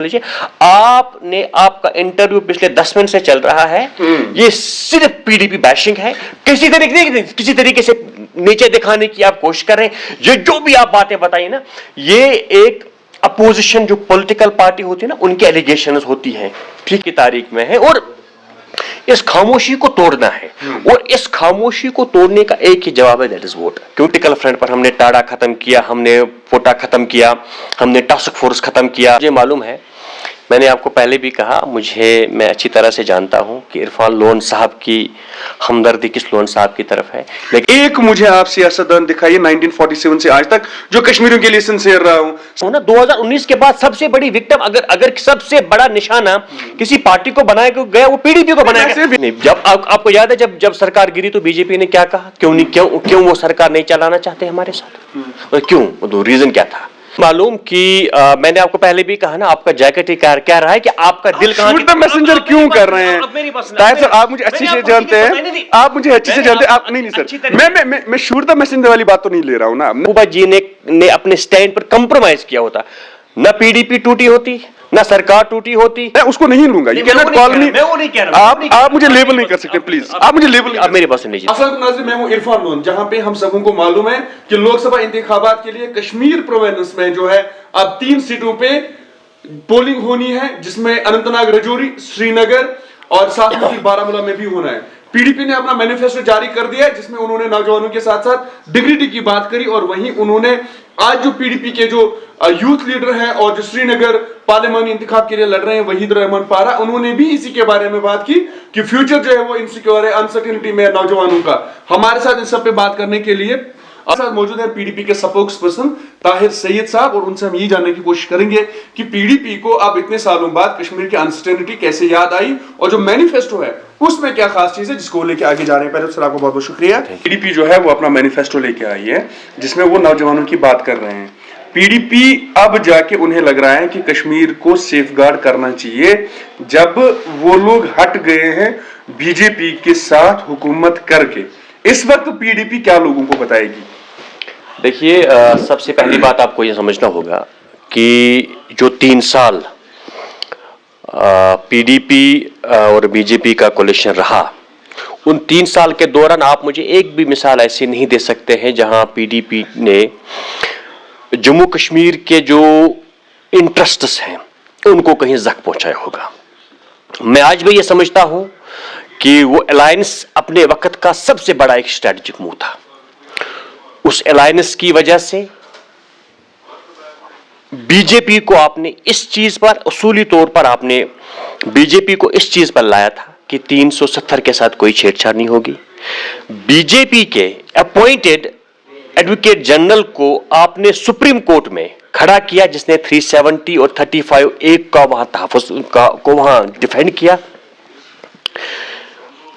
लीजिए, आपने आपका इंटरव्यू पिछले 10 मिनट से चल रहा है, ये सिर्फ पीडीपी बैशिंग है, किसी तरीके से नीचे दिखाने की आप कोशिश कर रहे हैं। ये जो भी आप बातें बताई ना, ये एक अपोजिशन जो पॉलिटिकल पार्टी होती है ना, उनकी एलिगेशंस होती हैं, ठीक की तारीख में है, और इस खामोशी को तोड़ना है। और इस खामोशी को तोड़ने का एक ही जवाब है, दैट इज वोट। क्योंटिकल फ्रंट पर हमने टाड़ा खत्म किया, हमने पोटा खत्म किया, हमने टास्क फोर्स खत्म किया। मुझे मालूम है, मैंने आपको पहले भी कहा, मैं अच्छी तरह से जानता हूं कि इरफान लोन साहब की हमदर्दी किस लोन साहब की तरफ है, लेकिन एक मुझे आप सियासतदान दिखाइए 1947 से आज तक जो कश्मीरियों के लिए सिंसियर रहा हूं। 2019 के बाद सबसे बड़ी विक्टिम, अगर सबसे बड़ा निशाना किसी पार्टी को बनाया गया, वो पीडीपी को बनाया गया। जब आपको याद है, जब सरकार गिरी तो बीजेपी ने क्या कहा, क्यों वो सरकार नहीं चलाना चाहते हमारे साथ, और क्यों, रीजन क्या था मालूम कि मैंने आपको पहले भी कहा ना, आपका जैकेट ही कह रहा है कि आपका दिल कहां शूट द मैसेंजर क्यों कर रहे हैं। सर आप मुझे अच्छे से जानते हैं, आप मुझे अच्छे से जानते हैं, आप नहीं सर, मैं शूट द मैसेंजर वाली बात तो नहीं ले रहा हूं ना। महबूबा जी ने अपने स्टैंड पर कंप्रोमाइज किया होता, ना पीडीपी टूटी होती, ना सरकार टूटी होती। मैं उसको नहीं लूंगा, ये कैन नॉट कॉल मी। मैं वो नहीं कह रहा हूं, आप मुझे लेबल नहीं कर सकते प्लीज, आप मुझे लेबल, आप मेरे पास नहीं। असल नाज़रीन, मैं हूं इरफान लोन, जहां पे हम सबों को मालूम है कि लोकसभा इंतखाबात के लिए कश्मीर प्रोविंस में जो है अब 3 सीटों पे पोलिंग होनी है, जिसमें अनंतनाग, रजौरी, श्रीनगर और साथ में बारामूला में भी होना है। पीडीपी ने अपना मैनिफेस्टो जारी कर दिया है, जिसमें उन्होंने नौजवानों के साथ साथ डिग्निटी की बात करी, और वहीं उन्होंने आज जो पीडीपी के जो यूथ लीडर हैं और जो श्रीनगर पार्लियामानी इंतखाब के लिए लड़ रहे हैं, वहीद रहमान पारा, उन्होंने भी इसी के बारे में बात की कि फ्यूचर जो है वो इनसिक्योर है, अनसर्टेनिटी में नौजवानों का। हमारे साथ इन सब पे बात करने के लिए साथ मौजूद है पीडीपी के स्पोक्स पर्सन ताहिर सैयद साहब, और उनसे हम ये जानने की कोशिश करेंगे कि पीडीपी को अब इतने सालों बाद कश्मीर की अनसर्टेनिटी कैसे याद आई, और जो मैनिफेस्टो है उसमें क्या खास चीज है जिसको लेके आगे जा रहे हैं। पहले सर आपको बहुत बहुत शुक्रिया। पीडीपी जो है वो अपना मैनिफेस्टो लेके आई है, जिसमें वो नौजवानों की बात कर रहे हैं। पीडीपी अब जाके उन्हें लग रहा है कि कश्मीर को सेफगार्ड करना चाहिए, जब वो लोग हट गए हैं बीजेपी के साथ हुकूमत करके। इस वक्त पीडीपी क्या लोगों को बताएगी? देखिए, सबसे पहली बात आपको यह समझना होगा कि जो 3 साल पीडीपी और बीजेपी का कोलिशन रहा, उन 3 साल के दौरान आप मुझे एक भी मिसाल ऐसी नहीं दे सकते हैं जहां पीडीपी ने जम्मू कश्मीर के जो इंटरेस्ट्स हैं उनको कहीं जख्म पहुंचाया होगा। मैं आज भी ये समझता हूं कि वो अलायंस अपने वक्त का सबसे बड़ा एक स्ट्रेटेजिक मूव था। उस अलायंस की वजह से बीजेपी को आपने इस चीज पर, उसूली तौर पर आपने बीजेपी को इस चीज पर लाया था कि 370 के साथ कोई छेड़छाड़ नहीं होगी। बीजेपी के अपॉइंटेड एडवोकेट जनरल को आपने सुप्रीम कोर्ट में खड़ा किया, जिसने 370 और 35A का वहां तहफ़्फ़ुज़ को वहां डिफेंड किया।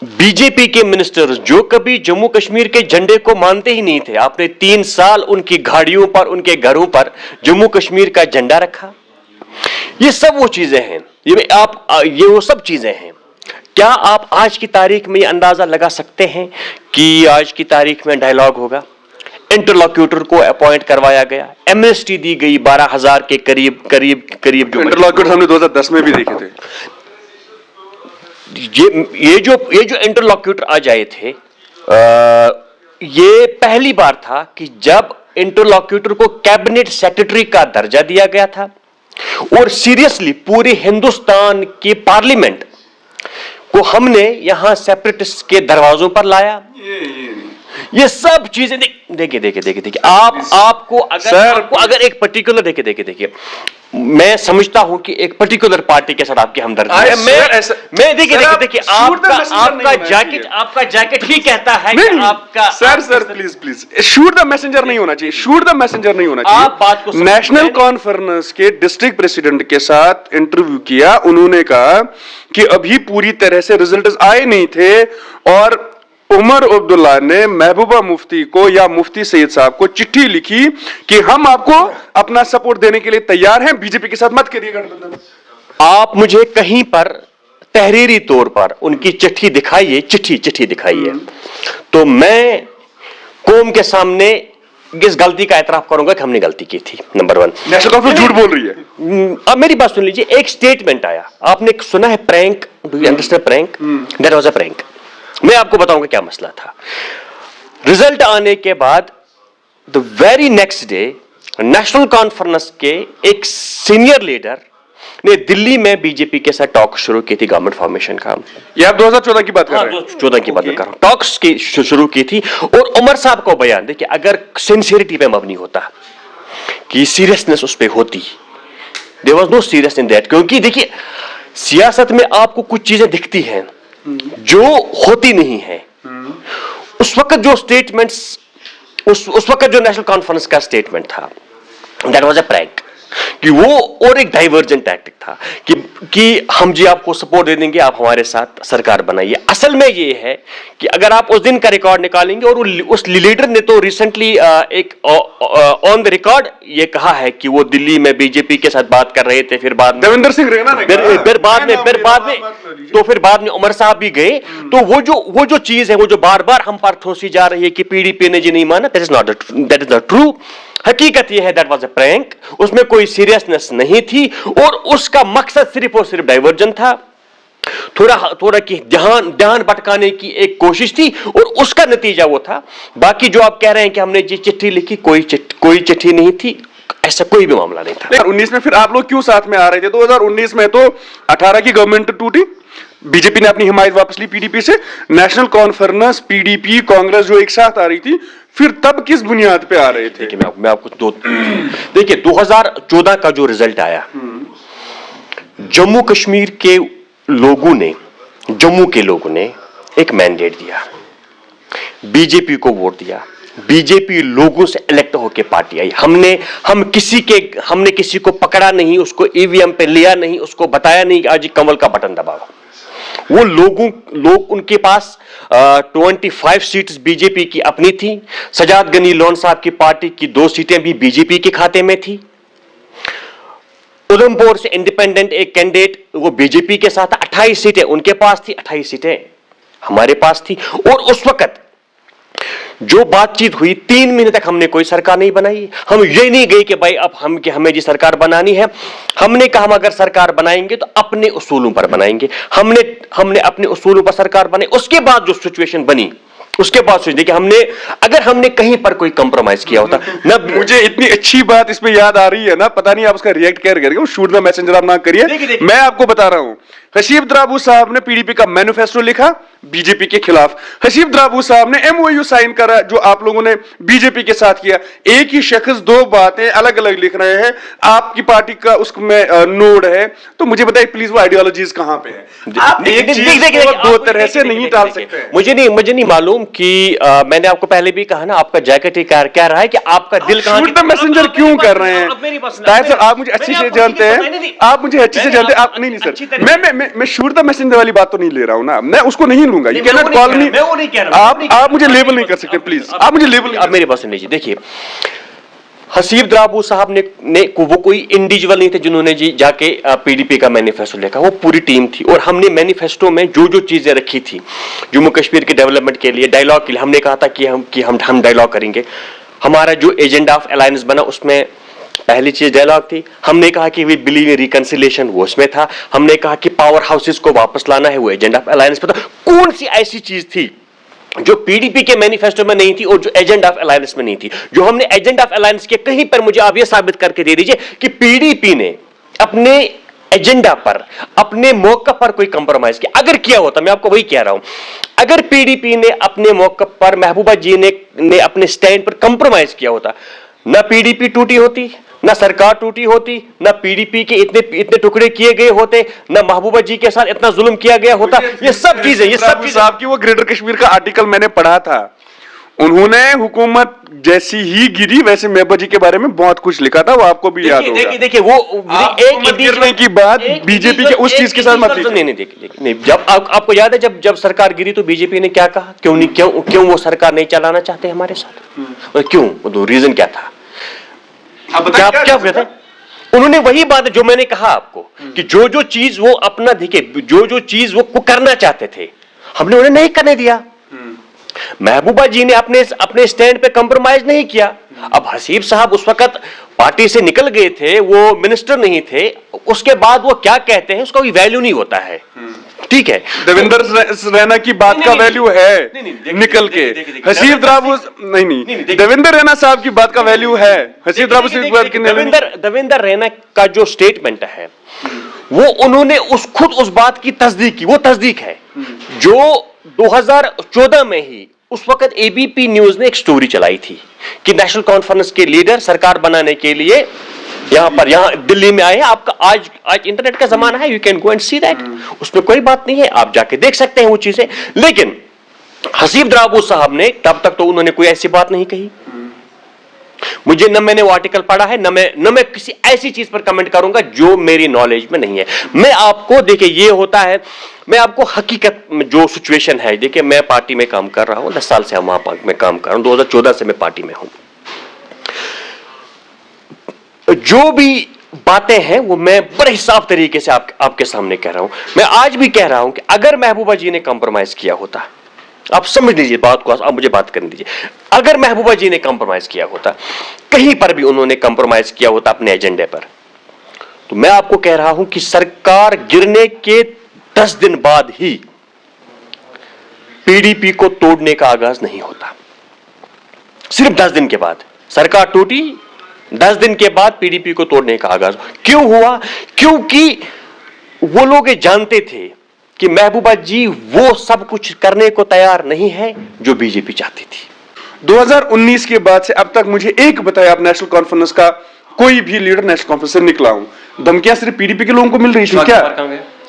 बीजेपी के मिनिस्टर्स जो कभी जम्मू कश्मीर के झंडे को मानते ही नहीं थे, आपने 3 साल उनकी गाड़ियों पर, उनके घरों पर जम्मू कश्मीर का झंडा रखा। ये सब वो चीजें हैं, ये वो सब चीजें हैं। क्या आप आज की तारीख में ये अंदाजा लगा सकते हैं कि आज की तारीख में डायलॉग होगा? इंटरलॉक्यूटर को अपॉइंट करवाया गया, एमएसटी दी गई 12,000 के करीब जो इंटरलॉक्यूटर हमने 2010 में भी देखे थे। ये जो इंटरलॉक्यूटर आ जाए थे, ये पहली बार था कि जब इंटरलॉक्यूटर को कैबिनेट सेक्रेटरी का दर्जा दिया गया था, और सीरियसली पूरे हिंदुस्तान की पार्लियामेंट को हमने यहां सेपरेटिस्ट के दरवाजों पर लाया। ये सब चीजें देखिए आपको अगर एक पर्टिकुलर देखिए मैं समझता हूं कि एक पर्टिकुलर पार्टी के साथ आपकी हमदर्दी है। मैं देखिए आपका जैकेट ही कहता है कि आपका sir please shoot the messenger नहीं होना चाहिए, शूट द मैसेंजर नहीं होना चाहिए। आप बात को नेशनल कॉन्फ्रेंस के डिस्ट्रिक्ट प्रेसिडेंट के साथ इंटरव्यू किया, उन्होंने कहा कि अभी पूरी तरह से रिजल्ट आए नहीं थे, और उमर अब्दुल्ला ने महबूबा मुफ्ती को या मुफ्ती सईद साहब को चिट्ठी लिखी कि हम आपको अपना सपोर्ट देने के लिए तैयार हैं, बीजेपी के साथ मत करिए गठबंधन। आप मुझे कहीं पर तहरीरी तौर पर उनकी चिट्ठी दिखाइए, चिट्ठी दिखाइए, तो मैं कौम के सामने इस गलती का एतराफ करूंगा कि हमने गलती की थी, नंबर 1। नेशनल कॉन्फ्रेंस झूठ बोल रही है। अब मेरी बात सुन लीजिए, एक स्टेटमेंट आया, आपने सुना है prank, do you understand prank? That was a prank. मैं आपको बताऊंगा क्या मसला था। रिजल्ट आने के बाद the very next day national conference के एक सीनियर लीडर ने दिल्ली में बीजेपी के साथ टॉक शुरू की थी गवर्नमेंट फॉर्मेशन का। ये आप 2014 की बात कर रहे हैं? 2014 की बात कर रहा हूं। टॉक्स की शुरू की थी और उमर साहब को बयान दे कि अगर सिंसियरिटी पे मबनी होता, कि सीरियसनेस उस पे होती, there was no serious in that. क्योंकि देखिए सियासत में आपको कुछ चीजें दिखती हैं जो होती नहीं है। उस वक्त जो स्टेटमेंट्स, उस वक्त जो नेशनल कॉन्फ्रेंस का स्टेटमेंट था, दैट वाज अ प्रैंक। कि वो और एक डाइवर्जेंट टैक्टिक था कि हम जी आपको सपोर्ट दे देंगे, आप हमारे साथ सरकार बनाइए। असल में ये है कि अगर आप उस दिन का रिकॉर्ड निकालेंगे, और उस लीडर ने तो रिसेंटली एक ऑन द रिकॉर्ड ये कहा है कि वो दिल्ली में बीजेपी के साथ बात कर रहे थे, फिर बाद में देवेंद्र सिंह रेना ने फिर बाद में उमर साहब भी गए। तो वो जो चीज है, वो जो बार बार हम पर ठोसी जा रही है कि पीडीपी ने जी नहीं माना, दैट इज नॉट ट्रू। हकीकत यह है दैट वाज अ प्रैंक, उसमें कोई सीरियसनेस नहीं थी और उसका मकसद सिर्फ और सिर्फ डाइवर्जन था, थोड़ा कि ध्यान भटकाने की एक कोशिश थी और उसका नतीजा वो था। बाकी जो आप कह रहे हैं कि हमने जी चिट्ठी लिखी, कोई चिट्ठी नहीं थी, ऐसा कोई भी मामला नहीं था। 2019 में फिर आप लोग क्यों साथ में आ रहे थे? 2019 में तो 18 की गवर्नमेंट टूटी, बीजेपी ने अपनी हिमायत वापस ली पीडीपी से, नेशनल कॉन्फ्रेंस, पीडीपी, कांग्रेस जो एक साथ आ रही थी, फिर तब किस बुनियाद पे आ रहे थे? मैं आपको देखिए 2014 का जो रिजल्ट आया, जम्मू कश्मीर के लोगों ने, जम्मू के लोगों ने एक मैंडेट दिया, बीजेपी को वोट दिया, बीजेपी लोगों से इलेक्ट होकर पार्टी आई। हमने किसी को पकड़ा नहीं, उसको ईवीएम पे लिया नहीं, उसको बताया नहीं कि आज कमल का बटन दबाओ। वो लोग उनके पास 25 सीट्स बीजेपी की अपनी थी, सजाद गनी लोन साहब की पार्टी की 2 सीटें भी बीजेपी के खाते में थी, उधमपुर से इंडिपेंडेंट एक कैंडिडेट वो बीजेपी के साथ 28 सीटें उनके पास थी, 28 सीटें हमारे पास थी। और उस वक्त जो बातचीत हुई, 3 महीने तक हमने कोई सरकार नहीं बनाई। हम ये नहीं गए कि भाई अब हमें जी सरकार बनानी है। हमने कहा हम अगर सरकार बनाएंगे तो अपने उसूलों पर बनाएंगे। हमने अपने उसूलों पर सरकार बनाई। उसके बाद जो सिचुएशन बनी, उसके बाद सोचिए कि हमने कहीं पर कोई कंप्रोमाइज किया होता ना। मुझे इतनी अच्छी बात इसमें याद आ रही है ना, पता नहीं आप उसका रिएक्ट कैसे करेंगे, शूट द मैसेंजर आप ना करिए। मैं आपको बता रहा हूं, हसीब द्राबू साहब ने पीडीपी का मैनिफेस्टो लिखा बीजेपी के खिलाफ। हसीब द्राबू साहब ने एमओयू साइन करा जो आप लोगों ने बीजेपी के साथ किया। एक ही शख्स 2 बातें अलग अलग लिख रहे हैं, आपकी पार्टी का उसमें नोड है। तो मुझे बताइए प्लीज वो आइडियोलॉजीज कहां पे है? आप एक चीज को 2 तरह से नहीं टाल सकते। मुझे नहीं मालूम कि मैंने आपको पहले भी कहा ना, आपका जैकेट ही क्या रहा है कि आपका दिल कहां। शूट द मैसेंजर क्यों कर रहे हैं? ताहिर सर आप मुझे अच्छे से जानते हैं, आप मुझे अच्छे से जानते हैं। आप नहीं सर, मैं शूट द मैसेंजर वाली बात तो नहीं ले रहा हूं ना, मैं उसको नहीं लूंगा। यू कैन नॉट कॉल मी, आप मुझे लेबल नहीं कर सकते प्लीज, आप मुझे लेबल। आप मेरी बात सुन लीजिए। देखिए हसीब द्राबू साहब ने वो कोई इंडिविजुअल नहीं थे जिन्होंने जी जाके पीडीपी का मैनिफेस्टो लिखा, वो पूरी टीम थी। और हमने मैनिफेस्टो में जो चीजें रखी थी जम्मू कश्मीर के डेवलपमेंट के लिए, डायलॉग के लिए, हमने कहा था कि हम डायलॉग करेंगे। हमारा जो एजेंडा ऑफ अलायंस बना उसमें पहली चीज डायलॉग थी। हमने कहा कि वी बिलीव इन रिकंसिलिएशन, वो उसमें था। हमने कहा कि पावर हाउसेस को वापस लाना है, वो एजेंडा ऑफ अलायंस पे था। कौन सी ऐसी चीज थी जो पीडीपी के मैनिफेस्टो में नहीं थी और जो एजेंडा ऑफ अलायंस में नहीं थी? जो हमने एजेंडा ऑफ अलायंस के कहीं पर मुझे आप ये साबित करके दे दीजिए कि पीडीपी ने अपने एजेंडा पर, अपने मौका पर कोई कंप्रोमाइज किया। अगर किया होता, मैं आपको वही कह रहा हूं, अगर पीडीपी ने अपने मौका पर, महबूबा जी ने अपने स्टैंड पर कंप्रोमाइज किया होता, ना पीडीपी टूटी होती, ना सरकार टूटी होती, ना पीडीपी के इतने टुकड़े किए गए होते, ना महबूबा जी के साथ इतना जुल्म किया गया होता। ये सब चीजें साहब की वो ग्रेटर कश्मीर का आर्टिकल मैंने पढ़ा था, उन्होंने हुकूमत जैसी ही गिरी वैसे महबूबा जी के बारे में बहुत कुछ लिखा था, वो आपको भी याद होगा। देखिए वो एक गिरने की बात बीजेपी के उस चीज के साथ मत लीजिए। नहीं, जब आपको याद है जब सरकार गिरी तो बीजेपी ने क्या कहा? क्यों वो सरकार नहीं चलाना चाहते हमारे साथ? और क्यों? रीजन क्या था? क्या कहते? उन्होंने वही बात जो मैंने कहा आपको कि जो चीज वो अपना, देखिए जो चीज वो करना चाहते थे, हमने उन्हें नहीं करने दिया। महबूबा जी ने अपने स्टैंड पे कंप्रोमाइज नहीं किया। अब हसीब साहब उस वक्त पार्टी से निकल गए थे, वो मिनिस्टर नहीं थे, उसके बाद वो क्या कहते हैं उसका कोई वैल्यू नहीं होता है, ठीक है। देवेंद्र रैना की बात का वैल्यू है निकल के, हसीब द्राबू नहीं, देवेंद्र रैना साहब की बात का वैल्यू है, हसीब द्राबू की बात की देवेंद्र रैना का जो स्टेटमेंट है वो उन्होंने खुद उस बात की तस्दीक की, वो तस्दीक है जो 2014 में ही उस वक्त एबीपी न्यूज ने एक स्टोरी चलाई थी कि नेशनल कॉन्फ्रेंस के लीडर सरकार बनाने के लिए यहाँ दिल्ली में आए। आपका आज इंटरनेट का जमाना है, you can go and see that, उसमें कोई बात नहीं है, आप जाके देख सकते हैं वो चीजें। लेकिन हसीब द्राबू साहब ने तब तक तो उन्होंने कोई ऐसी बात नहीं कही। मुझे न मैंने वो आर्टिकल पढ़ा है, न मैं किसी ऐसी चीज पर कमेंट करूंगा जो मेरी नॉलेज में नहीं है। मैं आपको देखिए, ये होता है, मैं आपको हकीकत में जो सिचुएशन है, देखिए मैं पार्टी में काम कर रहा हूं, 10 साल से हम वहां में काम कर रहा हूं, 2014 से मैं पार्टी में हूं। जो भी बातें हैं वो मैं बड़े साफ तरीके से आपके सामने कह रहा हूं। मैं आज भी कह रहा हूं कि अगर महबूबा जी ने कॉम्प्रोमाइज किया होता, आप समझ लीजिए बात को, आप मुझे बात करने दीजिए, अगर महबूबा जी ने कॉम्प्रोमाइज किया होता, कहीं पर भी उन्होंने कॉम्प्रोमाइज किया होता अपने एजेंडे पर, तो मैं आपको कह रहा हूं कि सरकार गिरने के 10 दिन बाद ही पीडीपी को तोड़ने का आगाज नहीं होता। सिर्फ 10 दिन के बाद सरकार टूटी, 10 दिन के बाद पीडीपी को तोड़ने का आगाज क्यों हुआ? क्योंकि वो लोग जानते थे कि महबूबा जी वो सब कुछ करने को तैयार नहीं है जो बीजेपी चाहती थी। 2019 के बाद से अब तक मुझे एक बताया, आप नेशनल कॉन्फ्रेंस का कोई भी लीडर नेशनल कॉन्फ्रेंस से निकला हूं, धमकियां सिर्फ पीडीपी के लोगों को मिल रही थी क्या?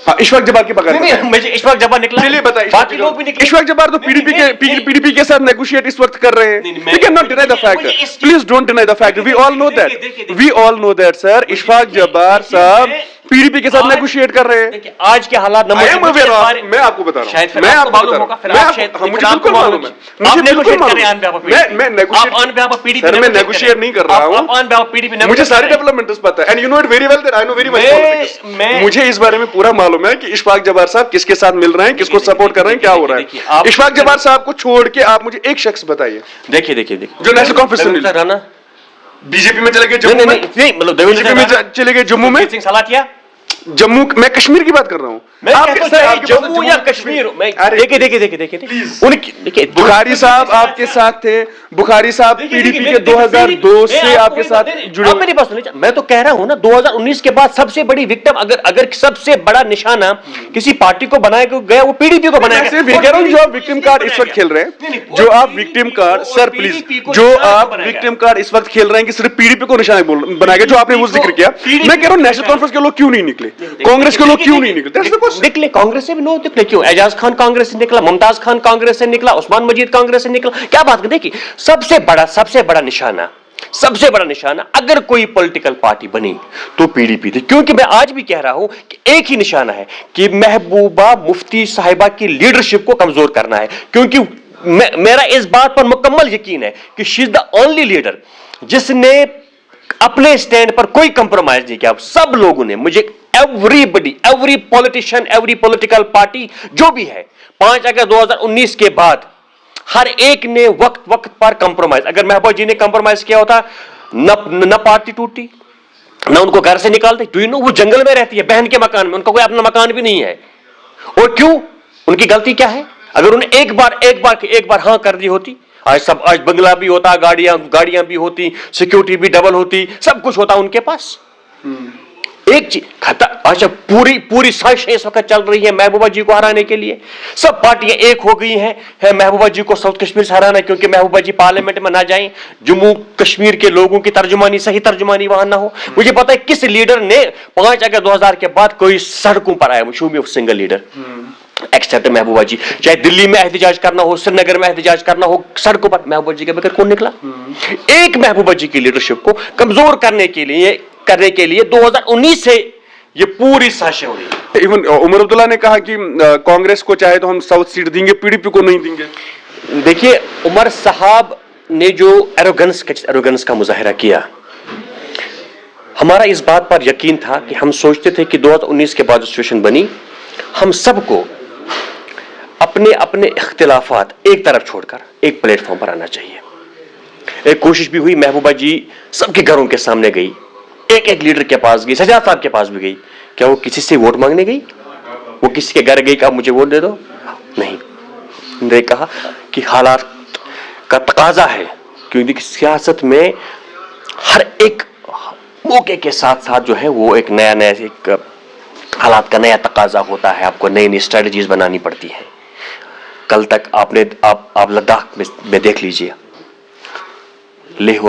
हाँ, इशफाक जब्बार की बात, मुझे इशफाक जब्बार निकला, चलिए बताइए, बाकी लोग भी निकले। इशफाक जब्बार तो पीडीपी के साथ नेगोशिएट इस वक्त कर रहे हैं। We can not deny the fact, please don't deny the fact, we all know that sir, Ishfaq Jabbar साहब पीडीपी के साथ नेगोशिएट कर रहे हैं। आज के हालात मैं आपको बता रहा हूं, मैं आपको बता रहा हूं, मुझे बिल्कुल मालूम है, मुझे बिल्कुल मालूम है, मैं नेगोशिएट नहीं कर रहा हूं, मुझे सारी डेवलपमेंट्स पता है, and you know it very well that I know very much politics. मुझे इस बारे में पूरा मालूम है कि इशफाक जब्बार साहब किसके साथ मिल रहे हैं, किसको सपोर्ट कर रहे हैं, क्या हो रहा है। इशफाक जब्बार साहब को छोड़ के आप मुझे एक शख्स बताइए, देखिए जो नेशनल कॉन्फ्रेंस में बीजेपी में चले गए, जम्मू में मतलब बीजेपी में चले गए, जम्मू में जम्मू, मैं कश्मीर की बात कर रहा हूं, जम्मू या कश्मीर, देखिए बुखारी साहब आपके साथ थे, बुखारी साहब पीडीपी के 2002 से आपके साथ जुड़े। मेरी बात सुनिए, मैं तो कह रहा हूं ना 2019 के बाद सबसे बड़ी विक्टिम, अगर सबसे बड़ा निशाना किसी पार्टी को बनाया गया वो पीडीपी को बनाया गया। जो आप विक्टिम कार्ड इस वक्त खेल रहे हैं, जो आप विक्टिम कार्ड, सर प्लीज, जो आप विक्टिम कार्ड इस वक्त खेल रहे हैं कि सिर्फ पीडीपी को निशाना बनाया गया, जो आपने वो जिक्र किया, मैं कह रहा हूं नेशनल कॉन्फ्रेंस के लोग क्यों नहीं निकले, कांग्रेस के लोग क्यों नहीं निकले? कांग्रेस से भी लोग निकले क्यों? एजाज खान कांग्रेस से निकला, मुमताज खान कांग्रेस से निकला, उस्मान मजीद कांग्रेस से निकला, क्या बात कर, देखिए सबसे बड़ा निशाना अगर कोई पॉलिटिकल पार्टी बनी तो पीडीपी थी। क्योंकि मैं आज भी कह रहा हूं कि एक ही निशाना है कि महबूबा मुफ्ती साहिबा की लीडरशिप को कमजोर करना है। क्योंकि मेरा इस बात पर मुकम्मल यकीन है कि she is the only leader जिसने अपने स्टैंड पर कोई कंप्रोमाइज नहीं किया। सब लोगों ने, मुझे everybody, every politician, every political party जो भी है, 5 अगस्त 2019 के बाद हर एक ने वक्त पर कंप्रोमाइज, अगर महबूबा जी ने कंप्रोमाइज किया होता न पार्टी टूटती, न उनको घर से निकालते। डू यू नो वो जंगल में रहती है, बहन के मकान में, उनका कोई अपना मकान भी नहीं है। और क्यों? उनकी गलती क्या है? अगर उन्हें एक बार हाँ कर दी होती, आज बंगला भी होता, गाड़ियां भी होती, सिक्योरिटी भी डबल होती, सब कुछ होता उनके पास। एक चीज अच्छा, पूरी साजिश इस वक्त चल रही है महबूबा जी को हराने के लिए। सब पार्टियां एक हो गई हैं महबूबा जी को साउथ कश्मीर से हराना, क्योंकि महबूबा जी पार्लियामेंट में ना जाएं, जम्मू कश्मीर के लोगों की सही तर्जुमानी वहां ना हो। मुझे पता है किस लीडर ने 5 अगस्त 2000 के बाद कोई सड़कों पर आया, show me of single leader except Mehbooba ji. चाहे दिल्ली में एहतजाज करना हो, श्रीनगर में एहतजाज करना हो, सड़कों पर महबूबा जी के बगैर कौन निकला? एक महबूबा जी की लीडरशिप को कमजोर करने के लिए 2019 से ये पूरी साजिश हो रही है। इवन उमर अब्दुल्ला ने कहा कि कांग्रेस को चाहे तो हम साउथ सीट देंगे, पीडीपी को नहीं देंगे। देखिए उमर साहब ने जो एरोगेंस का मुजाहिरा किया, हमारा इस बात पर यकीन था कि हम सोचते थे कि 2019 के बाद जो सिचुएशन बनी, हम सबको अपने इख्तिलाफात एक तरफ छोड़कर एक प्लेटफॉर्म पर आना चाहिए। एक कोशिश भी हुई, महबूबा जी सबके घरों के सामने गई, एक एक लीडर के पास गई, सजाद साहब के पास भी गई। क्या वो किसी से वोट मांगने गई? वो किसी के घर गई कि आप मुझे वोट दे दो? नहीं। उन्होंने कहा कि हालात का तकाजा है, क्योंकि सियासत में हर एक मौके के साथ साथ जो है वो एक नया नया एक हालात का नया तकाजा होता है, आपको नई नई स्ट्रेटजीज बनानी पड़ती है। कल तक आप लद्दाख में देख लीजिए, लेह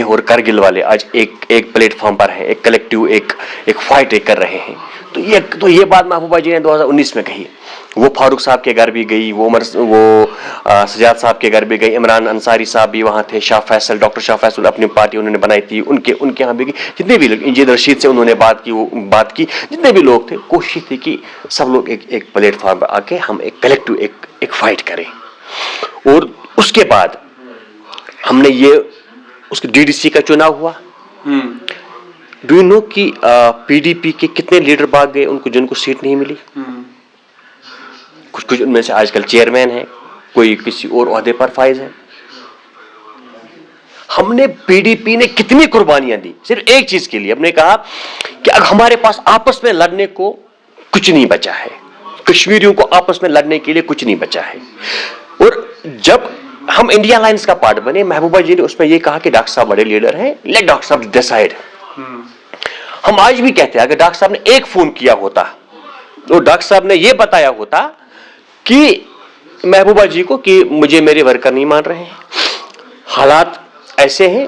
और करगिल वाले आज एक प्लेटफॉर्म पर है, एक कलेक्टिव एक फाइट कर रहे हैं। तो ये बात महबूबा जी ने 2019 में कही। वो फारूक साहब के घर भी गई, वो सजाद साहब के घर भी गई, इमरान अंसारी साहब भी वहाँ थे, डॉक्टर शाह फैसल अपनी पार्टी उन्होंने बनाई थी, उनके यहाँ भी गई। जितने भी लोग, इंजीनियर रशीद से उन्होंने बात की, जितने भी लोग थे, कोशिश थी कि सब लोग एक प्लेटफॉर्म पर आके हम एक कलेक्टिव एक फाइट करें। और उसके बाद हमने उसके DDC का चुनाव हुआ। डू यू नो कि PDP के कितने लीडर भाग गए, जिनको सीट नहीं मिली? कुछ उनमें से आजकल चेयरमैन है, कोई किसी और ओहदे पर फाइज है। हमने PDP ने कितनी कुर्बानियां दी सिर्फ एक चीज के लिए। हमने कहा कि अब हमारे पास आपस में लड़ने को कुछ नहीं बचा है, कश्मीरियों को आपस में लड़ने के लिए कुछ नहीं बचा है। और जब हम इंडिया अलायंस का पार्ट बने, महबूबा जी ने उसमें यह कहा कि डॉक्टर साहब बड़े लीडर हैं, लेट डॉक्टर साहब डिसाइड। हम आज भी कहते हैं अगर डॉक्टर साहब ने एक फोन किया होता तो डॉक्टर साहब ने यह बताया होता कि महबूबा जी को कि मुझे मेरे वर्कर नहीं मान रहे हैं, हालात ऐसे हैं,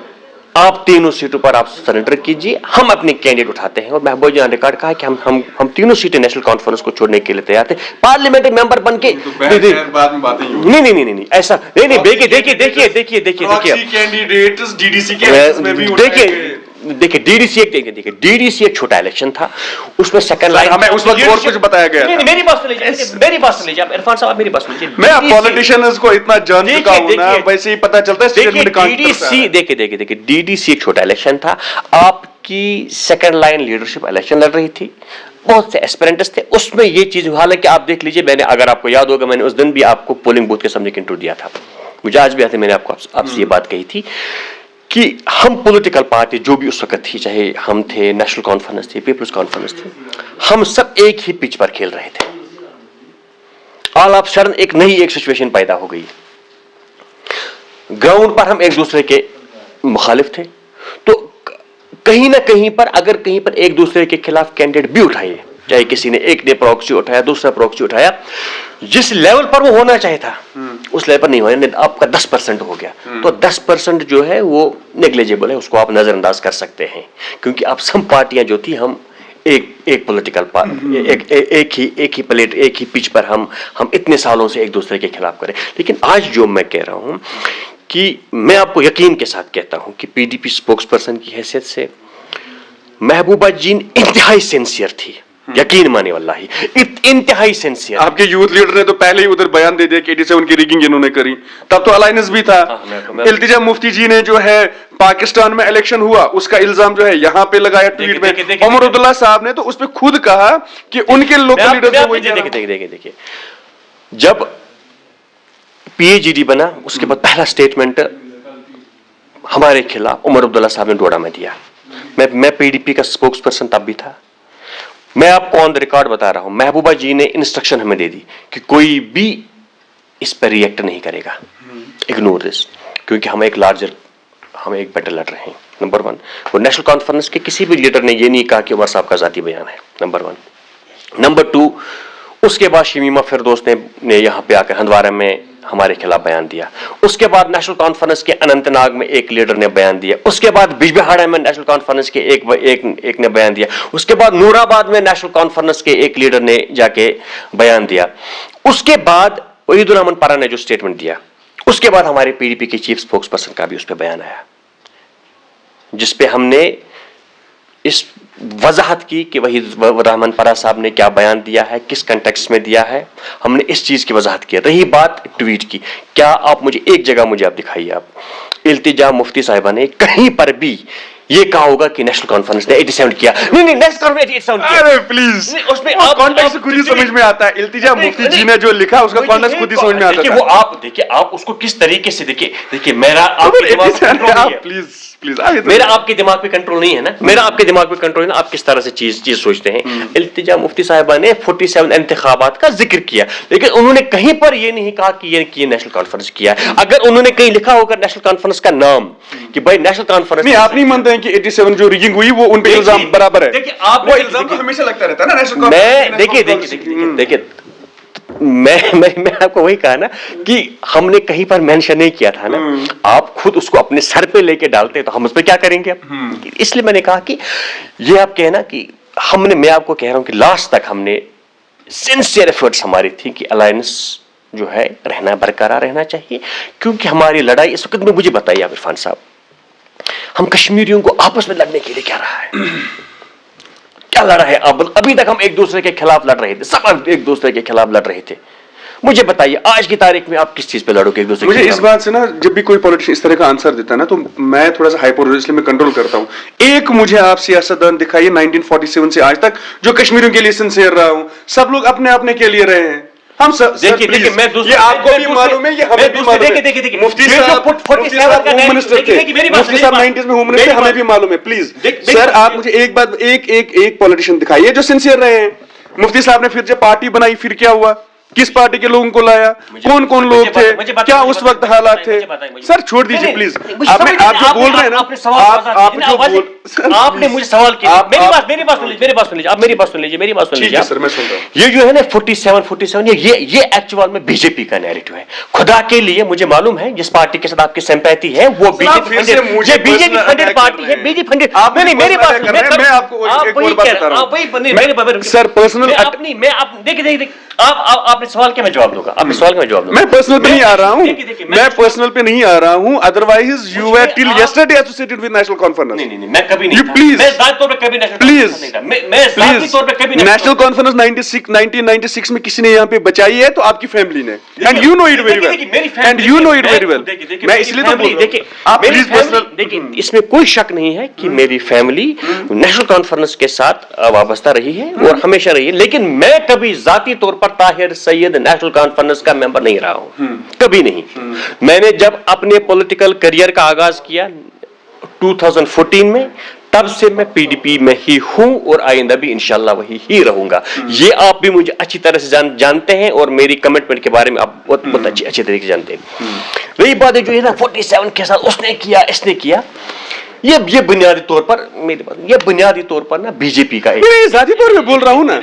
आप तीनों सीटों पर आप सरेंडर कीजिए, हम अपने कैंडिडेट उठाते हैं। और महबूबा जी ने रिकॉर्ड कहा कि हम तीनों सीटें नेशनल कॉन्फ्रेंस को छोड़ने के लिए तैयार थे। पार्लियामेंटरी मेंबर बन के बाद में बातें नहीं ऐसा नहीं। देखिए DDC एक छोटा इलेक्शन था, उसमें सेकंड लाइन हमें उस वक्त और कुछ बताया गया था। मेरी बात सुन लीजिए आप इरफान साहब, मेरी बात सुन लीजिए। मैं पॉलिटिशियंस को इतना जान चुका हूं ना, वैसे ही पता चलता है। देखिए DDC एक छोटा इलेक्शन था, आपकी सेकंड लाइन लीडरशिप इलेक्शन लड़ रही थी, बहुत से एस्पिरेंट्स थे, उसमें ये चीज हुआ। हालांकि आप देख लीजिए, मैंने, अगर आपको याद होगा, मैंने उस दिन भी आपको पोलिंग बूथ के सामने इंटरव्यू दिया था, मुझे आज भी याद है, मैंने आपसे ये बात कही थी कि हम पॉलिटिकल पार्टी जो भी उस वक्त थी, चाहे हम थे, नेशनल कॉन्फ्रेंस थी, पीपल्स कॉन्फ्रेंस थी, हम सब एक ही पिच पर खेल रहे थे। ऑल ऑफ सडन एक नई सिचुएशन पैदा हो गई, ग्राउंड पर हम एक दूसरे के मुखालिफ थे। तो कहीं ना कहीं पर, अगर कहीं पर एक दूसरे के खिलाफ कैंडिडेट भी उठाए, चाहे किसी ने, एक ने प्रॉक्सी उठाया, दूसरा प्रॉक्सी उठाया, जिस लेवल पर वो होना चाहिए था उस लेवल पर नहीं हुआ, आपका 10% हो गया, तो 10% जो है वो नेग्लिजिबल है, उसको आप नजरअंदाज कर सकते हैं। क्योंकि आप सब पार्टियां जो थी, हम एक पॉलिटिकल एक ही पिच पर हम इतने सालों से एक दूसरे के खिलाफ करें। लेकिन आज जो मैं कह रहा हूं कि मैं आपको यकीन के साथ कहता हूं कि PDP स्पोक्सपर्सन की हैसियत से महबूबा जी इंतहाई सिंसियर थी, यकीन माने वल्लाही इंतहाई सिंसियर। आपके यूथ लीडर ने तो पहले ही उधर बयान दे दिया कि उनकी रिगिंग इन्होंने करी, तब तो अलायंस भी था। इल्तिजा मुफ्ती जी ने जो है पाकिस्तान में इलेक्शन हुआ उसका इल्जाम जो है यहाँ पे लगाया ट्वीट में। उमर अब्दुल्ला साहब ने तो उस पर खुद कहा कि उनके लोकल लीडर। देखिए जब PAGD बना उसके बाद पहला स्टेटमेंट हमारे खिलाफ उमर अब्दुल्ला साहब ने डोडा में दिया। मैं PDP का स्पोक्सपर्सन तब भी था। मैं आपको ऑन द रिकॉर्ड बता रहा हूं, महबूबा जी ने इंस्ट्रक्शन हमें दे दी कि कोई भी इस पर रिएक्ट नहीं करेगा, इग्नोर दिस, क्योंकि हम एक बैटल लड़ रहे हैं। नंबर 1, वो नेशनल कॉन्फ्रेंस के किसी भी लीडर ने ये नहीं कहा कि उमर साहब का जाती बयान है, नंबर 1। नंबर 2, उसके बाद शमीमा फिरदौस ने यहाँ पे आकर हंदवारा में हमारे खिलाफ बयान दिया। उसके बाद नेशनल कॉन्फ्रेंस के अनंतनाग में एक लीडर ने बयान दिया। उसके बाद बिजबिहाड़ा में नेशनल कॉन्फ्रेंस के एक ने बयान दिया। उसके बाद नूराबाद में नेशनल कॉन्फ्रेंस के एक लीडर ने जाके बयान दिया। उसके बाद वहीदुर रहमान पारा ने जो स्टेटमेंट दिया, उसके बाद हमारे PDP के चीफ स्पोक्सपर्सन का भी उस पर बयान आया, जिसपे हमने इस वजाहत की कि वहीदुर रहमान पारा साहब ने क्या बयान दिया है, किस कंटेक्स्ट में दिया है, हमने इस चीज की वजाहत की। रही बात ट्वीट की, क्या आप मुझे एक जगह आप दिखाइए, आप इल्तिजा मुफ्ती साहिबा ने कहीं पर भी ये कहा होगा कि नेशनल कॉन्फ्रेंस ने 87 किया। नहीं नेशनल कॉन्फ्रेंस 87 किया। अरे प्लीज, उसमें आप कॉन्टेक्स्ट खुद ही समझ में आता है। इल्तिजा मुफ्ती जी ने जो लिखा उसका कॉन्टेक्स्ट खुद ही समझ में आता है। वो आप देखिए, आप उसको किस तरीके से देखिए मेरा आपके दिमाग पे कंट्रोल नहीं है। प्लीज मेरा आपके दिमाग पे कंट्रोल नहीं है ना, मेरा आपके दिमाग पे कंट्रोल है ना, आप किस तरह से चीज सोचते हैं। इल्तिजा मुफ्ती साहिबा ने 47 इंतखाबात का जिक्र किया, लेकिन उन्होंने कहीं पर ये नहीं कहा कि ये नेशनल कॉन्फ्रेंस किया है। अगर उन्होंने कहीं लिखा होगा नेशनल कॉन्फ्रेंस का नाम कि भाई नेशनल कॉन्फ्रेंस, नहीं आप नहीं मानते हैं कि 87 जो रिगिंग हुई वो उन पे इल्जाम बराबर है? देखिए आप वो इल्जाम तो हमेशा लगता रहता है ना नेशनल कॉन्फ्रेंस। मैं देखिए मैं आपको वही कहा ना कि हमने कहीं पर मेंशन नहीं किया था ना, आप खुद उसको अपने सर पे लेके डालते तो हम उस पर क्या करेंगे अब। इसलिए मैंने कहा कि ये आप कहना कि हमने, मैं आपको कह रहा हूं कि लास्ट तक हमने सिंसियर एफर्ट्स हमारी थी कि अलायंस जो है रहना, बरकरार रहना चाहिए, क्योंकि हमारी लड़ाई इस वक्त में, मुझे बताइए आप इरफान साहब, हम कश्मीरियों को आपस में लड़ने के लिए क्या रहा है, क्या लड़ा है? अब अभी तक हम एक दूसरे के खिलाफ लड़ रहे थे, सब एक दूसरे के खिलाफ लड़ रहे थे। मुझे बताइए आज की तारीख में आप किस चीज पे लड़ोगे एक दूसरे? मुझे इस बात से ना, जब भी कोई पॉलिटिशियन इस तरह का आंसर देता है ना, तो मैं थोड़ा सा हाइपर हो, इसलिए मैं कंट्रोल करता हूं। एक मुझे आप सियासतदान दिखाइए 1947 से आज तक जो कश्मीरियों के लिए सिंसियर रहा हूं। सब लोग अपने अपने के लिए रहे हैं। हम सब देखिए मैं ये आपको भी मालूम है, ये हमें भी मालूम है। देखिए मुफ्ती साहब होम मिनिस्टर थे, मुफ्ती साहब 90s में होम मिनिस्टर, हमें भी मालूम है। प्लीज सर, आप मुझे एक बात, एक पॉलिटिशियन दिखाइए जो सिंसियर रहे हैं। मुफ्ती साहब ने फिर जब पार्टी बनाई फिर क्या हुआ, किस पार्टी के लोगों को लाया, कौन कौन लोग थे, क्या उस वक्त हालात थे? सर छोड़ दीजिए प्लीज। आप जो बोल रहे हैं ना, आपने मुझे सवाल किया, मेरी बात सुन लीजिए सर, मैं सुन रहा हूं। ये जो है ना 47 ये एक्चुअल में बीजेपी का नैरेटिव है। खुदा के लिए मुझे मालूम है जिस पार्टी के साथ आपकी सिंपैथी है वो बीजेपी फंडेड पार्टी है, बीजेपी फंडेड। नहीं मेरी बात, मैं आपको एक और बात बता रहा हूं सर, पर्सनल देखिए आपने सवाल क्या, मैं जवाब दूंगा। आपने सवाल का मैं जवाब दूंगा। मैं पर्सनल पे नहीं आ रहा हूं, मैं पर्सनल पे नहीं आ रहा हूं। Otherwise you were till yesterday associated with national conference. नहीं मैं कभी नहीं था। प्लीज, मैं जाती तौर पे कभी नेशनल कॉन्फ्रेंस नहीं था। मैं जाती तौर पे कभी नेशनल कॉन्फ्रेंस 1996 में किसी ने यहाँ पे बचाई है तो आपकी फैमिली ने, and you know it very well, and you know it very well. मैं इसलिए तो बोल रहा हूं, आप प्लीज पर्सनल, देखिए इसमें कोई शक नहीं है कि मेरी फैमिली नेशनल कॉन्फ्रेंस के साथ वाबस्ता रही है और हमेशा रही है, लेकिन मैं कभी जाती तौर पर ताहिर सैयद नेशनल कॉन्फ्रेंस का मेंबर नहीं रहा हूं, कभी नहीं। मैंने जब अपने पॉलिटिकल करियर का आगाज किया 2014 में, तब से मैं पीडीपी में ही हूं और आइंदा भी इंशाल्लाह वही ही रहूंगा। ये आप भी मुझे अच्छी तरह से जानते हैं और मेरी कमिटमेंट के बारे में आप बहुत अच्छी तरीके से जानते हैं। वही बात है जो है ना 47 के साथ उसने किया इसने किया, ये बुनियादी तौर पर, मेरी बात, ये बुनियादी तौर पर ना बीजेपी का जाती तौर पे बोल रहा हूं ना।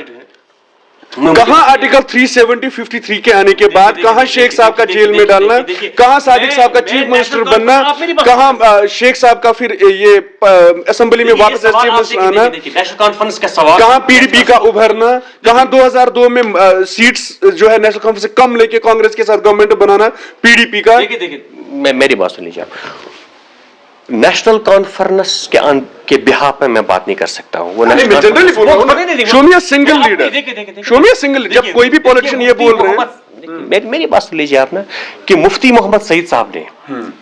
कहां आर्टिकल 370-53 के आने के बाद कहां शेख साहब का जेल में डालना, कहां सादिक साहब का चीफ मिनिस्टर बनना, कहां शेख साहब का फिर ये असेंबली में वापस चीफ मिनिस्टर आना, नेशनल कॉन्फ्रेंस का सवाल, कहां पीडीपी का उभरना, कहां 2002 में सीट्स जो है नेशनल कॉन्फ्रेंस से कम लेके कांग्रेस के साथ गवर्नमेंट बनाना पीडीपी का। देखिए मेरी बात सुन लीजिए आप। नेशनल कॉन्फ्रेंस के बिहाफ में मैं बात नहीं कर सकता हूं। वो जनरली बोल रहा हूं, show me a single leader, show me a single. जब कोई भी पॉलिटिशियन ये बोल रहे हैं, मेरी बात सुन लीजिए आप ना, कि मुफ्ती मोहम्मद सईद साहब ने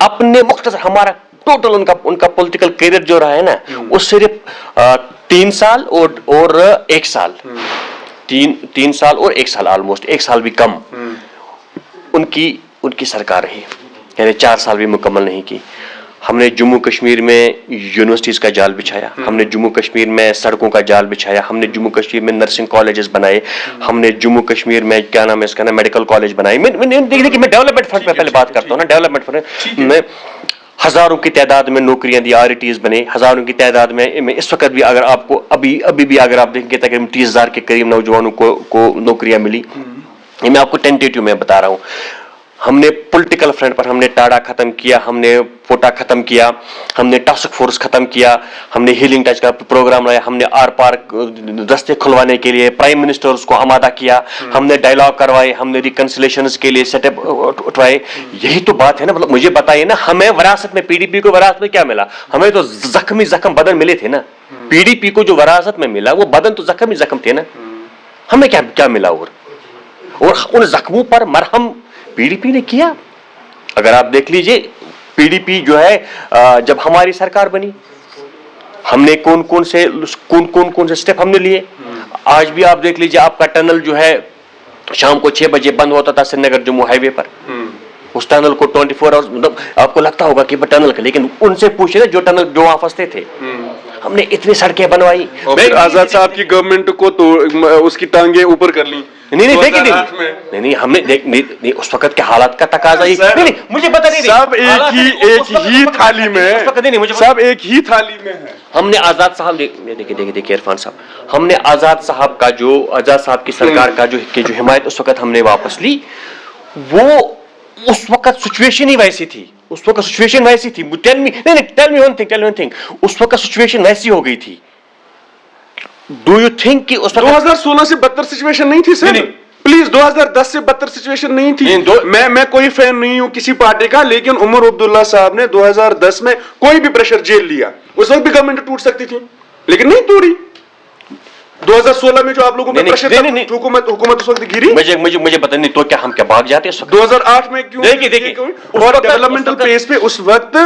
अपने मुख्तसर, हमारा टोटल उनका पॉलिटिकल करियर जो रहा है ना, वो सिर्फ 3 साल और 1 साल, 3 साल और 1 साल, ऑलमोस्ट 1 साल भी कम उनकी सरकार रही, यानी 4 साल भी मुकम्मल नहीं की। हमने जम्मू कश्मीर में यूनिवर्सिटीज का जाल बिछाया, हमने जम्मू कश्मीर में सड़कों का जाल बिछाया, हमने जम्मू कश्मीर में नर्सिंग कॉलेजेस बनाए, हमने जम्मू कश्मीर में क्या नाम है इसका ना मेडिकल कॉलेज बनाए। देखिए मैं डेवलपमेंट फंड पे पहले बात करता हूँ ना, डेवलपमेंट फंड में हजारों की तादाद में नौकरियां दी, RTs बने हजारों की तादाद में। इस वक्त भी अगर आपको अभी भी अगर आप देखेंगे तकरीबन 30,000 के करीब नौजवानों को नौकरियां मिली। ये मैं आपको टेंटेटिव में बता रहा हूँ। हमने पॉलिटिकल फ्रंट पर हमने टाडा खत्म किया, हमने पोटा खत्म किया, हमने टास्क फोर्स खत्म किया, हमने हीलिंग टच का प्रोग्राम लाया, हमने आर पार रास्ते खुलवाने के लिए प्राइम मिनिस्टर्स को आमादा किया, हमने डायलॉग करवाए, हमने रिकंसिलेशंस के लिए सेटअप उठवाए। यही तो बात है ना। मतलब मुझे बताइए ना, हमें विरासत में, पीडीपी को विरासत में क्या मिला? हमें तो जख्म बदन मिले थे ना। पीडीपी को जो विरासत में मिला वो बदन तो जख्म थे ना। हमें क्या मिला? और उन जख्मों पर मरहम पीडीपी ने किया। अगर आप देख लीजिए, पीडीपी जो है जब हमारी सरकार बनी हमने कौन कौन से स्टेप हमने लिए। आज भी आप देख लीजिए, आपका टनल जो है शाम को 6 बजे बंद होता था श्रीनगर जम्मू हाईवे पर। उस टनल को 24 आवर्स, मतलब आपको लगता होगा कि टनल का, लेकिन उनसे पूछे ना जो वहां फंसते थे। हमने इतनी सड़कें बनवाई। आजाद साहब की गवर्नमेंट को तो उसकी टांगे ऊपर कर ली। नहीं देखिए, नहीं हमने नहीं उस वक्त के हालात का तकाजा ही नहीं, मुझे पता नहीं, सब एक ही थाली में, सब एक ही थाली में है। हमने आजाद साहब, देखिए इरफान साहब, हमने आजाद साहब की सरकार का जो हिमायत उस वक्त हमने वापस ली, वो उस वक्त सिचुएशन ही वैसी थी। टेल मी वन थिंग, उस वक्त सिचुएशन वैसी हो गई थी। डू यू थिंक कि उस 2016 से बदतर सिचुएशन नहीं थी सर? प्लीज, 2010 से बदतर सिचुएशन नहीं थी। मैं कोई फैन नहीं हूं किसी पार्टी का, लेकिन उमर अब्दुल्ला साहब ने 2010 में कोई भी प्रेशर जेल लिया, उस वक्त भी गवर्नमेंट टूट सकती थी, लेकिन नहीं टूटी। 2016 में जो आप लोगों पे प्रेशर था, हुकूमत उस वक्त गिरी। मुझे पता नहीं, तो क्या हम क्या भाग जाते? 2008 में क्यों? देखिए और डेवलपमेंटल पेस पे उस वक्त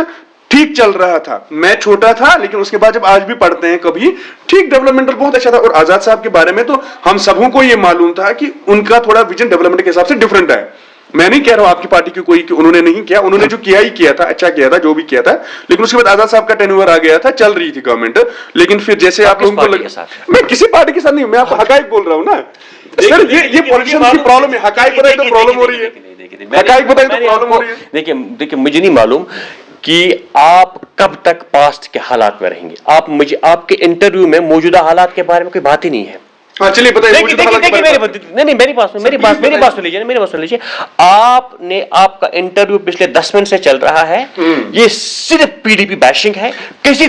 ठीक चल रहा था। मैं छोटा था, लेकिन उसके बाद जब आज भी पढ़ते हैं कभी, ठीक डेवलपमेंटल बहुत अच्छा था। और आजाद साहब के बारे में तो हम सबों को ये मालूम था कि उनका थोड़ा विजन डेवलपमेंट के हिसाब से डिफरेंट है। मैं नहीं कह रहा हूं आपकी पार्टी की कोई कि उन्होंने नहीं किया, उन्होंने जो किया ही किया था, अच्छा किया था, जो भी किया था। लेकिन उसके बाद आजाद साहब का टेन्योर आ गया था, चल रही थी गवर्नमेंट। लेकिन फिर जैसे आप लोगों को मैं किसी पार्टी के साथ नहीं, मैं आपको हकाइक बोल रहा हूं ना सर। ये पॉलिटिशियन की प्रॉब्लम है। हकाइक बताए तो प्रॉब्लम हो रही है, हकाइक बताए तो प्रॉब्लम हो रही है। देखिए मुझे नहीं मालूम कि आप कब तक पास्ट के हालात में रहेंगे। आपके इंटरव्यू में मौजूदा हालात के बारे में कोई बात ही नहीं है। चलिए बताइए। मेरी बात सुन लीजिए। आपने, आपका इंटरव्यू पिछले 10 मिनट से चल रहा है, ये सिर्फ पीडीपी बैशिंग है। किसी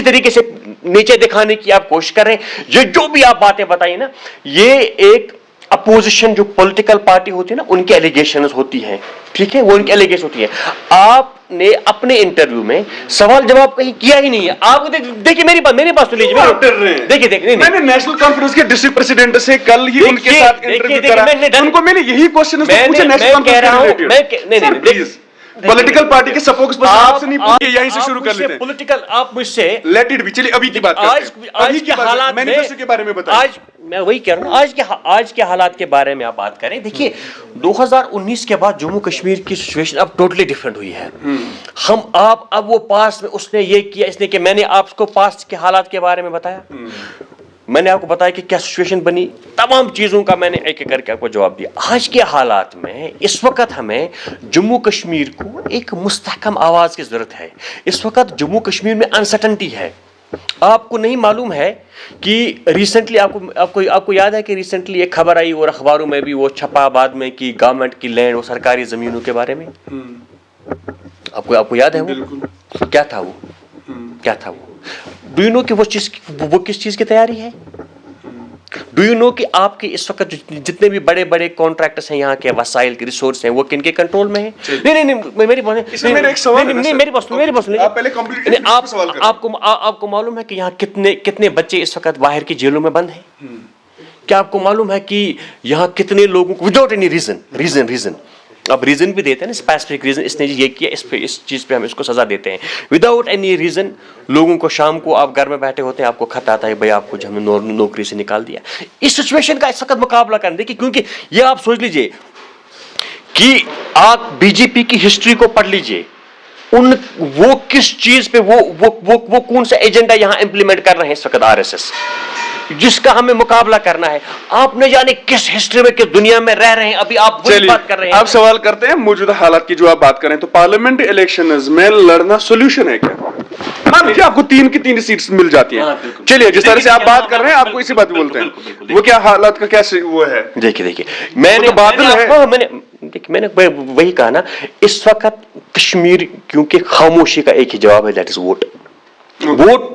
तरीके से नीचे दिखाने की आप कोशिश कर रहे हैं। ये जो भी आप बातें बताई ना, ये एक अपोजिशन जो पॉलिटिकल पार्टी होती है ना, उनकी एलिगेशंस होती हैं, ठीक है, वो उनकी एलिगेशन होती है। आपने अपने इंटरव्यू में सवाल जवाब कहीं किया ही नहीं है। आप देखिए मेरी बात सुन लीजिए। देखिए मैंने नेशनल कॉन्फ्रेंस के डिस्ट्रिक्ट प्रेसिडेंट से कल ही उनके साथ इंटरव्यू करा, उनको मैंने यही क्वेश्चन पूछा नेशनल कॉन्फ्रेंस। पॉलिटिकल पार्टी के सपोक्स पर्सन आपसे नहीं पूछिए, यहीं से शुरू कर लेते हैं। पॉलिटिकल आप मुझसे लेट इट बी। चलिए अभी की बात करते हैं। आज के हालात में मैनिफेस्टो के बारे में बताइए। आज मैं वही कह रहा हूं, आज के हालात के बारे में आप बात करें। देखिए 2019 के बाद जम्मू कश्मीर की सिचुएशन अब टोटली डिफरेंट हुई है। हम आप अब वो पास्ट में उसने ये किया, इसने कि मैंने आपको पास्ट के हालात के बारे में बताया। मैंने आपको बताया कि क्या सिचुएशन बनी, तमाम चीजों का मैंने एक एक करके आपको जवाब दिया। आज के हालात में इस वक्त हमें जम्मू कश्मीर को एक मुस्तहकम आवाज की जरूरत है। इस वक्त जम्मू कश्मीर में अनसर्टेनिटी है। आपको नहीं मालूम है कि रिसेंटली आपको याद है कि रिसेंटली एक खबर आई और अखबारों में भी वो छपा बाद में कि गवर्नमेंट की लैंड और सरकारी जमीनों के बारे में। आपको याद है वो क्या था? वो डू यू नो कि वो किस चीज की तैयारी है? डू यू नो कि आपके इस वक्त जितने भी बड़े बड़े कॉन्ट्रैक्टर्स हैं, यहाँ के वसाइल के रिसोर्स हैं, वो किनके कंट्रोल में है? नहीं मेरी बात आपको मालूम है कि यहाँ कितने बच्चे इस वक्त बाहर की जेलों में बंद हैं? क्या आपको मालूम है कि यहाँ कितने लोगों को विदाउट एनी रीजन अब रीजन भी देते हैं ना, स्पेसिफिक रीजन, इसने ये किया, इस चीज पे हम इसको सजा देते हैं। विदाउट एनी रीजन लोगों को शाम को आप घर में बैठे होते हैं, आपको खत आता है भाई आपको हमने नौकरी से निकाल दिया। इस सिचुएशन का इस वक्त मुकाबला करने देखिए, क्योंकि ये आप सोच लीजिए कि आप बीजेपी की हिस्ट्री को पढ़ लीजिए, वो किस चीज पे वो कौन सा एजेंडा यहां इंप्लीमेंट कर रहे हैं इस वक्त आरएसएस, जिसका हमें मुकाबला करना है। आप न जाने किस हिस्ट्री में, किस दुनिया में रह रहे हैं, अभी आप वही बात कर रहे हैं। आप सवाल करते हैं मौजूदा हालात की जो आप बात करें, तो पार्लियामेंट इलेक्शंस में लड़ना सॉल्यूशन है क्या? मान लीजिए आपको 3 की 3 सीट्स मिल जाती हैं। चलिए जिस तरह से आप बात कर रहे हैं, आपको इसी बात बोलते हैं, वो क्या हालात का क्या वो है? देखिए मैंने वही कहा ना, इस वक्त कश्मीर क्योंकि खामोशी का एक ही जवाब है, that is vote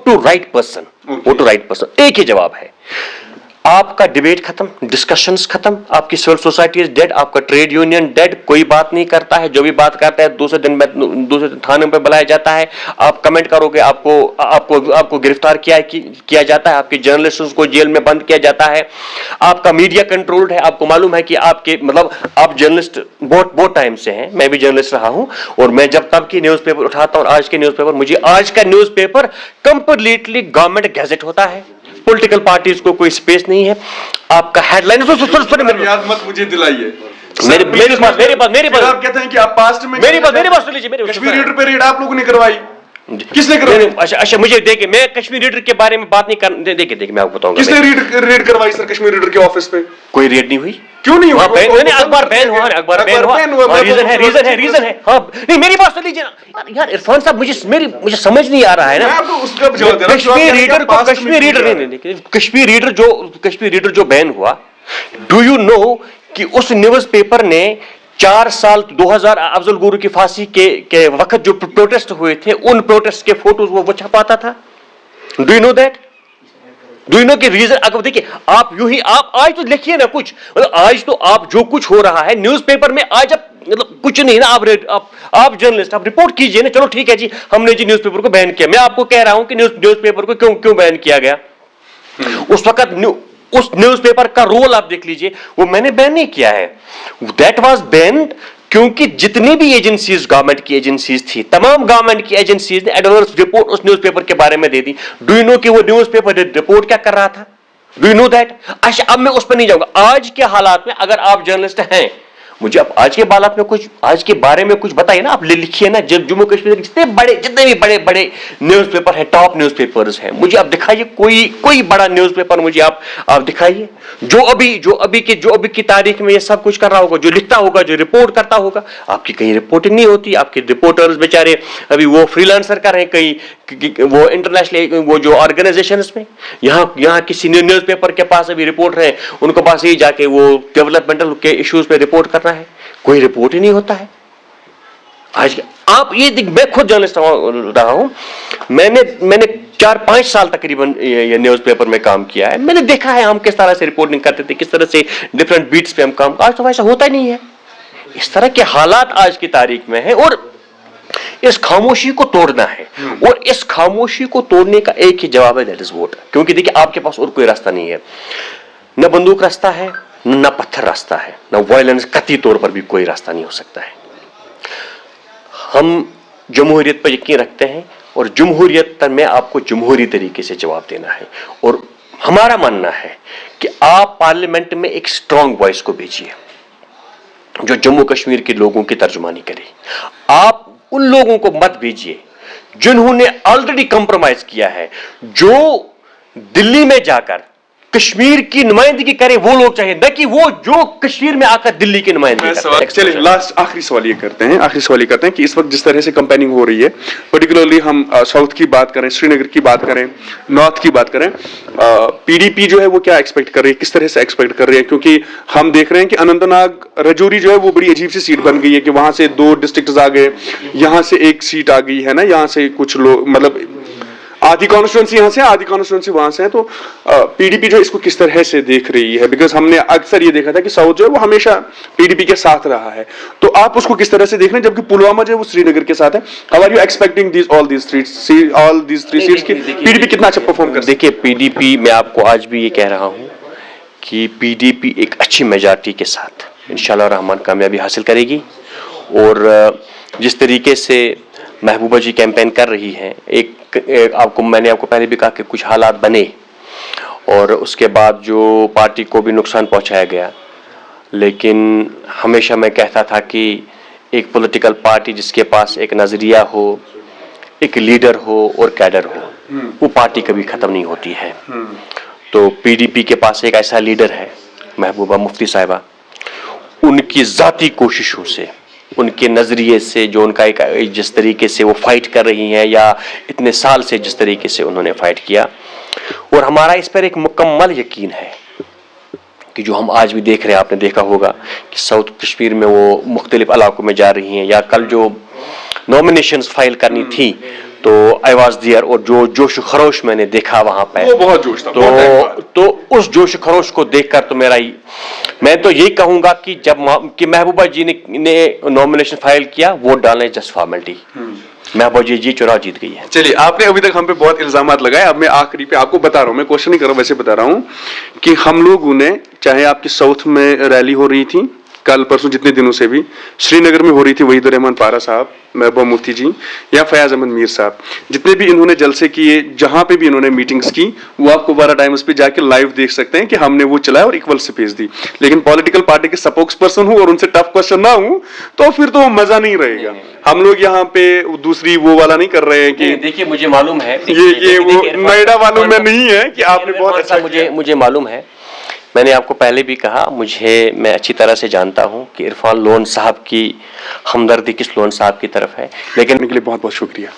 to right person, एक ही जवाब है। आपका डिबेट खत्म, डिस्कशंस खत्म, आपकी सिविल सोसाइटी इज डेड, आपका ट्रेड यूनियन डेड, कोई बात नहीं करता है, जो भी बात करता है दूसरे दिन थाने पे बुलाया जाता है, आप कमेंट करोगे आपको गिरफ्तार किया जाता है, आपके जर्नलिस्ट्स को जेल में बंद किया जाता है, आपका मीडिया कंट्रोल्ड है। आपको मालूम है कि आपके मतलब आप जर्नलिस्ट बहुत टाइम से हैं, मैं भी जर्नलिस्ट रहा हूं, और मैं जब तब की न्यूज़पेपर उठाता हूं, आज के न्यूज़पेपर, मुझे आज का न्यूज़पेपर कंप्लीटली गवर्नमेंट गैजेट होता है, पॉलिटिकल पार्टीज को कोई स्पेस नहीं है। आपका हेडलाइन याद मत मुझे दिलाइए। मेरे पास आप कहते हैं कि आप पास्ट में मेरी बात सुन लीजिए, कश्मीर रीडर पे रेड आप लोगों ने करवाई, किसने करवाई? अच्छा मुझे देखिए, मैं कश्मीर रीडर के बारे में बात नहीं कर, देखिए मैं आपको बताऊंगा किसने रेड करवाई सर कश्मीर रीडर के ऑफिस पे? कोई रेड नहीं हुई। क्यों नहीं हुआ? अखबार बैन हुआ, रीजन है। हाँ नहीं, मेरी बात सुन लीजिए ना यार इरफान साहब, मुझे समझ नहीं आ रहा है ना। कश्मीर रीडर जो बैन हुआ, डू यू नो कि उस न्यूज़पेपर ने 4 साल 2000 अफजल गुरु की फांसी के वक्त जो प्रोटेस्ट हुए थे, उन प्रोटेस्ट के फोटोज वो छपाता था। Do you know that? Do you know कि रीजन? अगर देखिए आप यूं ही आप आज तो लिखिए ना कुछ, मतलब आज तो आप जो कुछ हो रहा है न्यूज़पेपर में आज, आप मतलब कुछ नहीं ना, आप जर्नलिस्ट, आप रिपोर्ट कीजिए ना। चलो ठीक है जी, हमने जी न्यूज़पेपर को बैन किया, मैं आपको कह रहा हूं कि न्यूज़पेपर को क्यों बैन किया गया। उस वक्त उस न्यूज़पेपर का रोल आप देख लीजिए, वो मैंने बैन नहीं किया है, दैट वाज बैन्ड क्योंकि जितनी भी एजेंसीज, गवर्नमेंट की एजेंसीज थी, तमाम गवर्नमेंट की एजेंसीज ने एडवर्स रिपोर्ट उस न्यूज़पेपर के बारे में दे दी। डू यू नो कि वो न्यूज़पेपर रिपोर्ट क्या कर रहा था? Do you know that? अच्छा अब मैं उस पर नहीं जाऊंगा। आज के हालात में अगर आप जर्नलिस्ट हैं, मुझे आप आज के हालात में कुछ, आज के बारे में कुछ बताइए ना, आप लिखिए ना। जम्मू कश्मीर के जितने भी बड़े न्यूज़पेपर है, टॉप न्यूज़पेपर्स हैं, मुझे आप दिखाइए कोई बड़ा न्यूज़पेपर मुझे आप दिखाइए जो अभी की तारीख में ये सब कुछ कर रहा होगा, जो लिखता होगा, जो रिपोर्ट करता होगा। आपकी कहीं रिपोर्टिंग नहीं होती, आपके रिपोर्टर्स बेचारे अभी वो फ्रीलांसर कर रहे हैं, कहीं वो इंटरनेशनल वो जो ऑर्गेनाइजेशंस में, यहाँ किसी न्यूज़पेपर के पास अभी रिपोर्टर हैं, उनको पास ही जाके वो डेवलपमेंटल के इश्यूज पे रिपोर्ट करना है, कोई रिपोर्ट ही नहीं होता है। आज आप ये मैं खुद जर्नलिस्ट रहा हूं, मैंने 4-5 साल तकरीबन ये न्यूज़पेपर में काम किया है। मैंने देखा है हम किस तरह से रिपोर्टिंग करते थे, किस तरह से डिफरेंट बीट्स पे हम काम, आज तो वैसा होता ही नहीं है। इस तरह के हालात आज की तारीख में है, और इस खामोशी को तोड़ना है, और इस खामोशी को तोड़ने का एक ही जवाब है, दैट इज वोट। क्योंकि देखिए आपके पास और कोई रास्ता नहीं है, न बंदूक रास्ता है, न पत्थर रास्ता है, न वायलेंस, कतई तौर पर भी कोई रास्ता नहीं हो सकता है। हम जमहूरियत पर यकीन रखते हैं, और जमहूरियत में आपको जमहूरी तरीके से जवाब देना है। और हमारा मानना है कि आप पार्लियामेंट में एक स्ट्रांग वॉइस को भेजिए जो जम्मू कश्मीर के लोगों की तर्जुमानी करे। आप उन लोगों को मत भेजिए जिन्होंने ऑलरेडी कंप्रोमाइज किया है, जो दिल्ली में जाकर कश्मीर की नुमाइंदगी करे वो लोग चाहिए, न कि वो जो कश्मीर में आकर दिल्ली की नुमाइंदगी करते हैं। चलिए लास्ट आखिरी सवाल ये करते हैं कि इस वक्त जिस तरह से कंपेनिंग हो रही है, पर्टिकुलरली हम साउथ की बात करें, श्रीनगर की बात करें, नॉर्थ की बात करें, पीडीपी जो है वो क्या एक्सपेक्ट कर रही है, किस तरह से एक्सपेक्ट कर रही है? क्योंकि हम देख रहे हैं कि अनंतनाग रजौरी जो है वो बड़ी अजीब सी सीट बन गई है कि वहां से 2 डिस्ट्रिक्ट आ गए, यहां से 1 सीट आ गई है ना, यहां से कुछ लोग, मतलब आधी कॉन्स्टिट्यूंसी यहां से, आधी कॉन्स्टिट्यूंसी वहां से है। तो पीडीपी जो इसको किस तरह से देख रही है? बिकॉज हमने अक्सर ये देखा था कि साउथ जो है वो हमेशा पीडीपी के साथ रहा है, तो आप उसको किस तरह से देख रहे हैं, जबकि पुलवामा जो है वो श्रीनगर के साथ है। How are you expecting all these three seats की पीडीपी कितना अच्छा परफॉर्म कर? देखिए पीडीपी, मैं आपको आज भी ये कह रहा हूं कि पीडीपी एक अच्छी मेजॉरिटी के साथ इंशाल्लाह रहमान कामयाबी हासिल करेगी। और जिस तरीके से महबूबा जी कैंपेन कर रही हैं, मैंने आपको पहले भी कहा कि कुछ हालात बने और उसके बाद जो पार्टी को भी नुकसान पहुंचाया गया, लेकिन हमेशा मैं कहता था कि एक पॉलिटिकल पार्टी जिसके पास एक नज़रिया हो, एक लीडर हो और कैडर हो, वो पार्टी कभी ख़त्म नहीं होती है। तो पीडीपी के पास एक ऐसा लीडर है महबूबा मुफ्ती साहिबा, उनकी ज़ाती कोशिशों से, उनके नज़रिए से, जो उनका एक जिस तरीके से वो फाइट कर रही हैं, या इतने साल से जिस तरीके से उन्होंने फाइट किया, और हमारा इस पर एक मुकम्मल यकीन है कि जो हम आज भी देख रहे हैं, आपने देखा होगा कि साउथ कश्मीर में वो मुख्तलिफ इलाकों में जा रही हैं, या कल जो नॉमिनेशंस फाइल करनी थी तो आई वॉज देयर, और जो जोश खरोश मैंने देखा वहां पे, वो बहुत जोश था, बहुत टाइम बाद। तो उस जोश खरोश को देखकर तो मैं तो यही कहूंगा कि कि महबूबा जी ने नॉमिनेशन फाइल किया, वोट डालने जस्ट फॉर्मेलिटी। महबूबा जी चुनाव जीत गई है। चलिए, आपने अभी तक हम पे बहुत इल्जामात लगाए, अब मैं आखिरी पे आपको बता रहा हूं, मैं क्वेश्चन नहीं कर रहा हूं, वैसे बता रहा हूं कि हम लोगों ने, चाहे आपकी साउथ में रैली हो रही थी कल परसों, जितने दिनों से भी श्रीनगर में हो रही थी, वहीदुर रहमान पारा साहब, महबूबा मुफ्ती जी या फयाज अहमद मीर साहब, जितने भी इन्होंने जलसे किए, जहां पे भी इन्होंने मीटिंग्स की, वो आप कुपवारा टाइम्स पे जाके लाइव देख सकते हैं कि हमने वो चलाया और इक्वल से भेज दी। लेकिन पॉलिटिकल पार्टी के स्पोक्स पर्सन हूं और उनसे टफ क्वेश्चन ना हूं तो फिर तो मजा नहीं रहेगा। हम लोग यहाँ पे दूसरी वो वाला नहीं कर रहे हैं कि देखिए मुझे मालूम है, ये वो नोएडा वालों में नहीं है कि आपने बहुत अच्छा मुझे मालूम है, मैंने आपको पहले भी कहा, मैं अच्छी तरह से जानता हूं कि इरफान लोन साहब की हमदर्दी किस लोन साहब की तरफ है, लेकिन के लिए बहुत बहुत शुक्रिया।